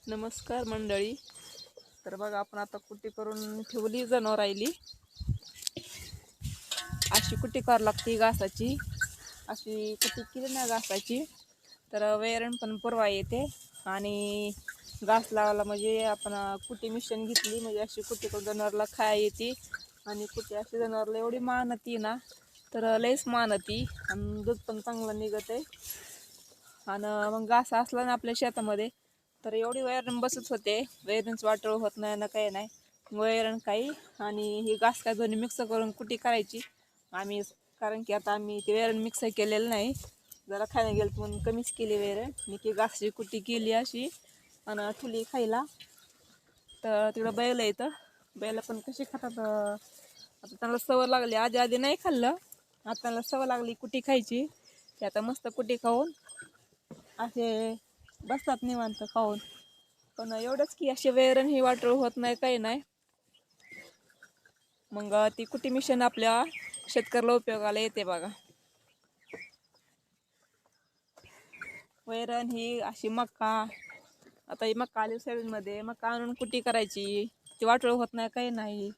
नमस्कार मंडळी. तर बघा, आपण आता कुट्टी करून ठेवली जनावर राहिली. अशी कुट्टी करावी लागते घासाची. अशी कुट्टी केली ना घासाची तर वैरण पण पुरवा येते आणि घास लावायला म्हणजे आपण कुट्टी मिश्रण घेतली म्हणजे अशी कुट्टी करून जनावरला खाया येते. आणि कुट्टी अशी जनावरला एवढी मानती ना तर लयच मानती आणि दूध पण चांगलं निघत आहे. आणि मग घास असला ना आपल्या शेतामध्ये तर एवढी वैरण बसत होते, वैरणच वाटोळ होत नाही ना काही नाही. वैरण काही आणि ही घास काय दोन्ही मिक्स करून कुट्टी करायची आम्ही. कारण की आता आम्ही ते वैरण मिक्स केलेलं नाही, जरा खायला गेलं म्हणून कमीच केली वैरण. मी की घासाची कुट्टी केली अशी आणि ठुली खायला. तर तिकडं बैल येतं, बैल पण कशी खातात. आता त्यांना सवय लागली, आधी आधी नाही खाल्लं, आता त्यांना सवय लागली कुट्टी खायची. ते आता मस्त कुट्टी खाऊन असे बसतात निवांत खाऊन. पण एवढंच की असे वैरण ही वाटोळ होत नाही काही नाही. मग ती कुट्टी मिशन आपल्या शेतकऱ्याला उपयोगाला येते बघा. वैरण ही अशी मका, आता ही मका आली सोयाबीनमध्ये, मका आणून कुट्टी करायची, ती वाटोळ होत नाही काही नाही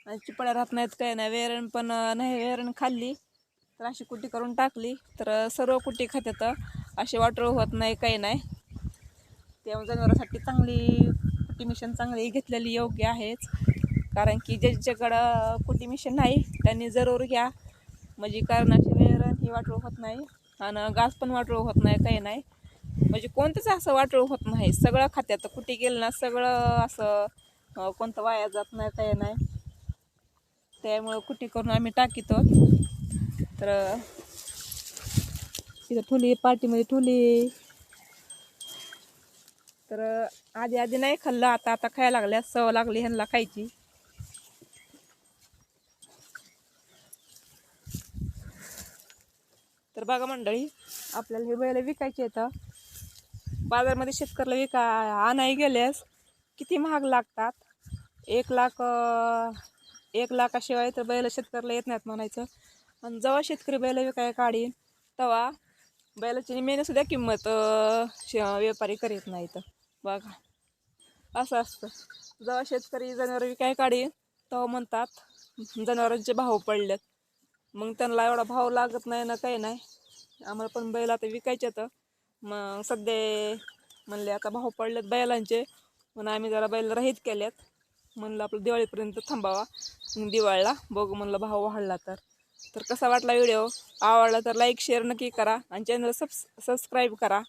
आणि चिपळ्या राहत नाहीत काही नाही. वैरण पण नाही, वैरण खाल्ली तर अशी कुट्टी करून टाकली तर सर्व कुट्टी खात्यात, अशी वाटोळ होत नाही काही नाही. त्यामुळे जनावरांसाठी चांगली कुट्टी मिशन चांगली घेतलेली योग्य आहेच. कारण की ज्यांच्याकडं कुट्टी मिशन नाही त्यांनी जरूर घ्या, म्हणजे कारण अशी वैरण ही वाटोळ होत नाही आणि घास पण वाटोळ होत नाही काही नाही. म्हणजे कोणतंच असं वाटोळ होत नाही, सगळं खात्यात. कुट्टी केलं ना सगळं असं कोणतं वाया जात नाही काही नाही. त्यामुळं कुट्टी करून आम्ही टाकीतो. तर तिथं ठुली, पाठीमध्ये ठुली. तर आधी आधी नाही खाल्लं, आता आता खायला लागल्या, सवय लागली ह्यांना खायची. तर बघा मंडळी, आपल्याला हे बैल विकायचे येतं. बाजारमध्ये शेतकऱ्याला आणाय गेल्यास किती महाग लागतात. 1,00,000 तर बैल शेतकऱ्याला येत नाहीत म्हणायचं. आणि जेव्हा शेतकरी बैल विकाय काढीन तेव्हा बैलाची मेहनत सुद्धा किंमत व्यापारी करीत नाहीत बघा. असं असतं, जेव्हा शेतकरी जनावर विकाय काढीन तेव्हा म्हणतात जनावरांचे भाव पडलेत. मग त्यांना एवढा भाव लागत नाही ना काही नाही. आम्हाला पण बैल आता विकायचे तर मग सध्या म्हणले आता भाव पडलेत बैलांचे, म्हणून आम्ही जरा बैल रहित केल्यात. म्हणलं आपलं दिवाळीपर्यंत थांबावा, मग दिवाळीला बघू म्हणलं भाव वाढला तर. कसा वाटला व्हिडिओ? आवडला तर लाईक शेअर नक्की करा आणि चॅनल सबस्क्राईब करा.